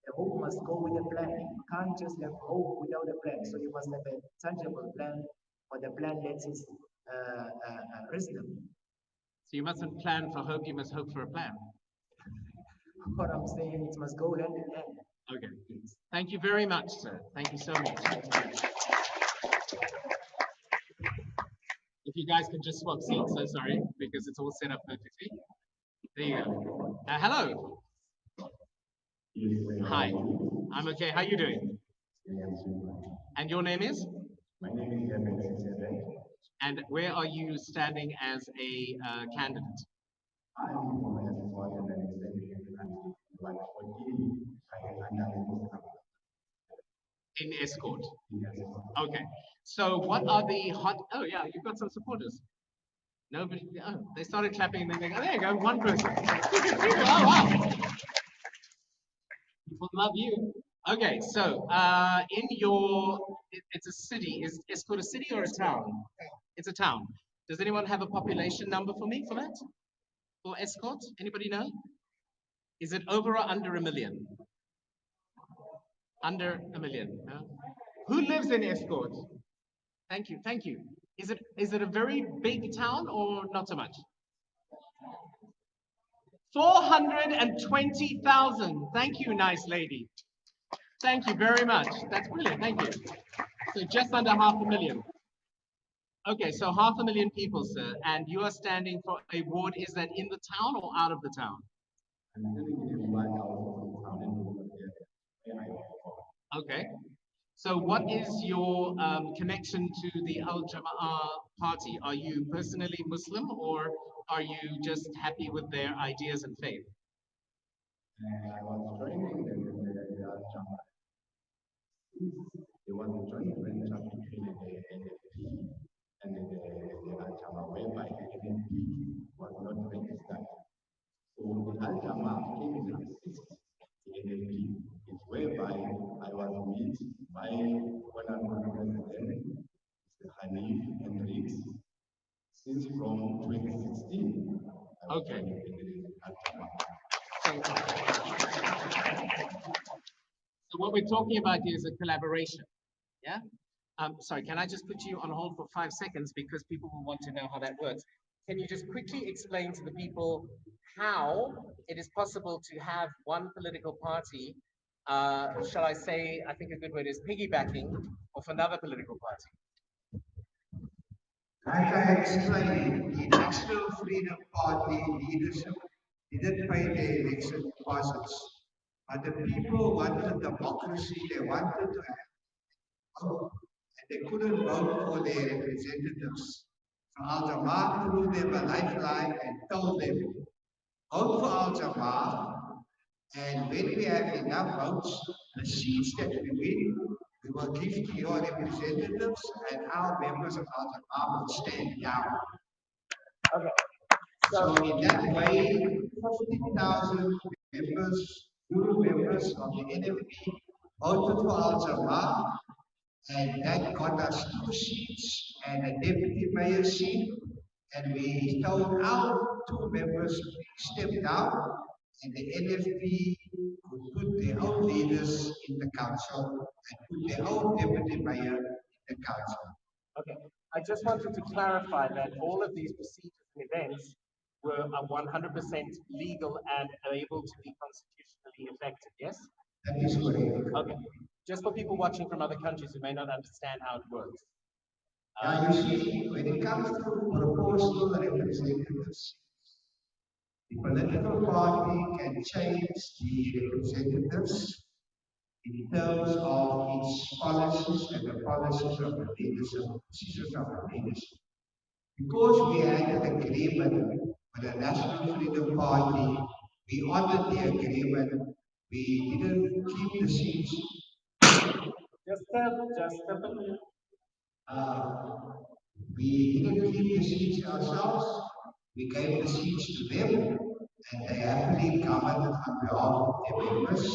the hope must go with a plan. You can't just have hope without a plan. So you must have a tangible plan, or the plan that is reasonable. So you mustn't plan for hope, you must hope for a plan. What I'm saying, it must go hand in hand. Okay. Thank you very much, sir. Thank you so much. If you guys can just swap seats, so sorry, because it's all set up perfectly. There you go. Hello. Hi. I'm okay. How are you doing? And your name is? My name is Evan. And where are you standing as a candidate? I'm from Marisburg and I'm studying but in Escort. Okay. So what are the hot? Oh yeah, you've got some supporters. Nobody. Oh, they started clapping and then they go. There you go, one person. Oh wow. People love you. Okay, so in your, it's a city. Is Escort a city or a town? It's a town. Does anyone have a population number for me for that? For Escort? Anybody know? Is it over or under 1 million? Under 1 million. No? Who lives in Escort? Thank you, thank you. Is it a very big town or not so much? 420,000. Thank you, nice lady. Thank you very much. That's brilliant. Thank you. So just under 500,000. Okay, so 500,000 people, sir, and you are standing for a ward. Is that in the town or out of the town? I'm living in one house of town and where I work. Okay. So what is your connection to the Al Jama'ah party? Are you personally Muslim or are you just happy with their ideas and faith? And I was joining them in the Al-Jama. They want to join the venture between the NFP and the Al-Jama, whereby the NFP was not registered. So the Al-Jama came to assist the NFP, is whereby I was meet by honorable president, Mr. Hanif and Riggs, since from 2016. Okay. In the Al-Jama. So what we're talking about here is a collaboration, yeah? Sorry, can I just put you on hold for 5 seconds because people will want to know how that works. Can you just quickly explain to the people how it is possible to have one political party, shall I say, I think a good word is piggybacking off another political party? Like I explained, the National Freedom Party leadership didn't pay their election deposits, but the people wanted democracy, they wanted to have vote, and they couldn't vote for their representatives. So Al Jamaa threw them a lifeline and told them, vote for Al Jamaa, and when we have enough votes, the seats that we win, we will give to your representatives, and our members of Al Jamaa will stand down. Okay. So in that way, 15,000 members, new members of the NFP voted for Al Jamaa, and that got us 2 seats and a deputy mayor seat. And we told our 2 members to step down, and the NFP could put their own leaders in the council and put their own deputy mayor in the council. Okay, I just wanted to clarify that all of these procedures and events were 100% legal and able to be constitutionally effective, yes? That is correct. Okay, just for people watching from other countries who may not understand how it works. Now you see, when it comes to proportional representatives, the political party can change the representatives in terms of its policies and the policies of the leadership, decisions of the leadership. Because we had an agreement with the National Freedom Party, we honored the agreement. We didn't keep the seats. We didn't keep the seats ourselves. We gave the seats to them, and they happily governed on behalf of their members,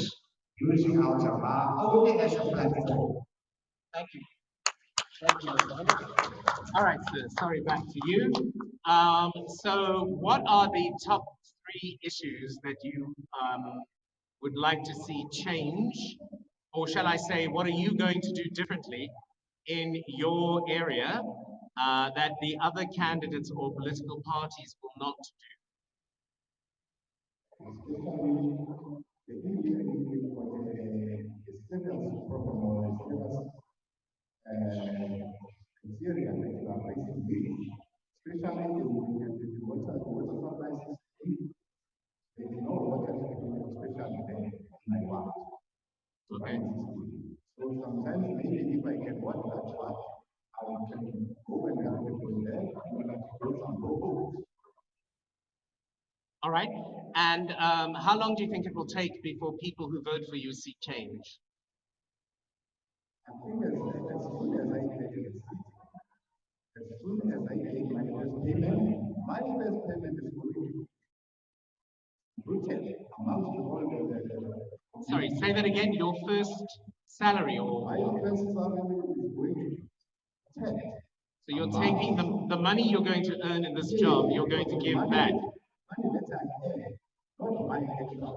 using Al Jamaa only as a platform. Thank you. Thank you, Mr. Henry. All right, sir, sorry, back to you. So what are the top 3 issues that you would like to see change? Or shall I say, what are you going to do differently in your area that the other candidates or political parties will not do? Okay. So sometimes maybe if I can watch that part, I can go and help people there. I'm gonna go some votes. All right. And how long do you think it will take before people who vote for you see change? I think as soon as I get it, as soon as I get my first payment is going brutal amongst all the Sorry, say that again. Your first salary or my first salary is going to 10. so you're taking the money you're going to earn in this job, you're going to give back. Money that I earn, not my extra.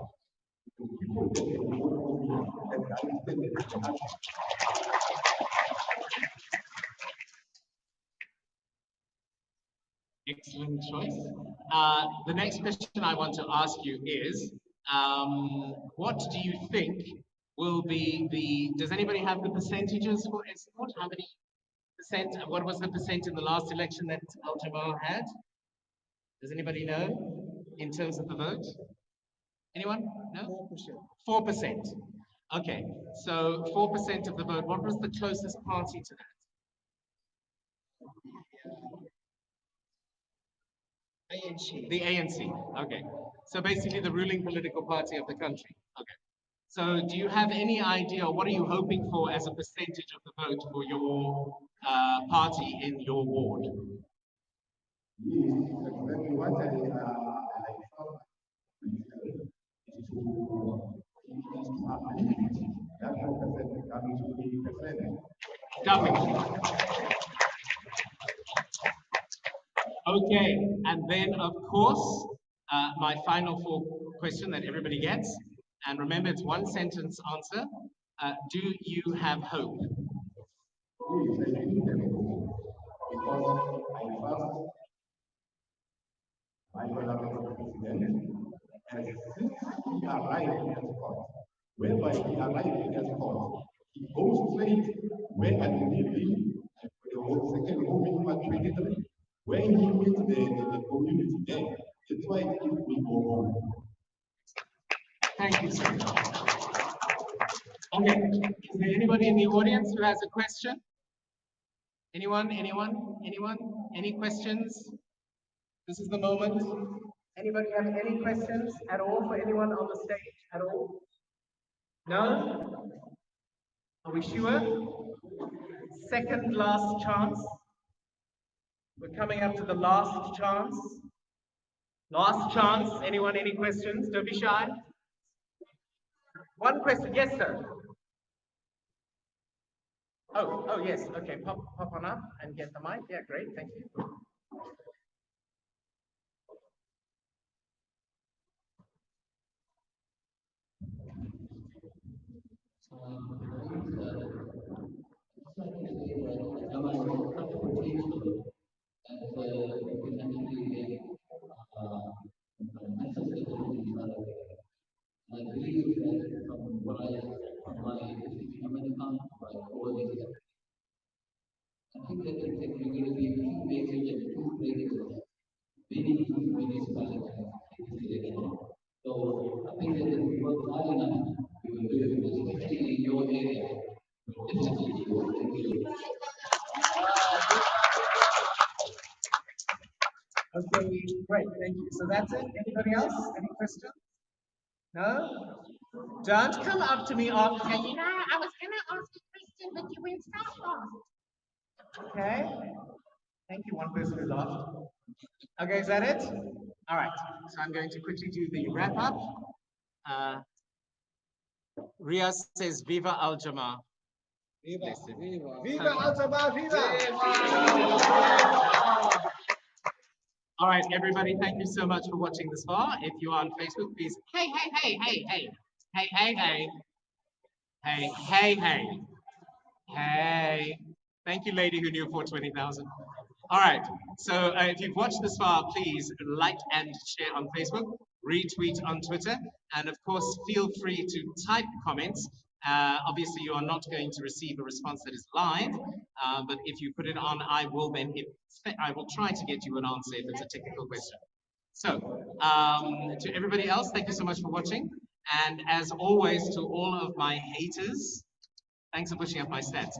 To people that can vote for me and understand the Excellent choice. The next question I want to ask you is, what do you think will be does anybody have the percentages for export? How many percent, what was the percent in the last election that Al Jamal had? Does anybody know in terms of the vote? Anyone? No? 4%. 4%. Okay, so 4% of the vote. What was the closest party to that? ANC. The ANC, okay. So basically the ruling political party of the country. Okay. So do you have any idea, what are you hoping for as a percentage of the vote for your party in your ward? Yes, exactly what I felt is to uplift that 4% coming to 8%. Doubling. Okay, and then of course, my final question that everybody gets, and remember it's one sentence answer. Do you have hope? Yes, I do have hope because I trust my beloved president has since he arrived in the court, whereby he arrived in the court, he goes straight where I believe him for the whole second home in my 23. When he meets the community there, that's why it gives me more hope. Thank you, sir. Okay, is there anybody in the audience who has a question? Anyone? Any questions? This is the moment. Anybody have any questions at all for anyone on the stage at all? No? Are we sure? Second last chance. We're coming up to the last chance. Last chance. Anyone, any questions? Don't be shy. One question. Yes, sir. Oh, yes. Okay, pop on up and get the mic. Yeah, great. Thank you. I believe that from what I from my American already, I think that there are going to be two major and two phases. Many municipalities in this election. So I think that if we work hard enough, we will do it, especially in your area. We will definitely do it. Thank you. Okay, great. Thank you. So that's it. Anybody else? Any questions? No? Don't come up to me after. You know, I was going to ask a question, but you went so fast. Okay. Thank you. One person who laughed. Okay, is that it? All right. So I'm going to quickly do the wrap up. Ria says, "Viva Al Jamaa." Viva, viva, viva Al Jamaa, viva! All right, everybody, thank you so much for watching this far. If you are on Facebook, please, hey. Thank you, lady who knew 420,000. All right, so if you've watched this far, please like and share on Facebook, retweet on Twitter, and of course, feel free to type comments. Obviously, you are not going to receive a response that is live, but if you put it on, I will try to get you an answer if it's a technical question. So, to everybody else, thank you so much for watching. And as always, to all of my haters, thanks for pushing up my stats.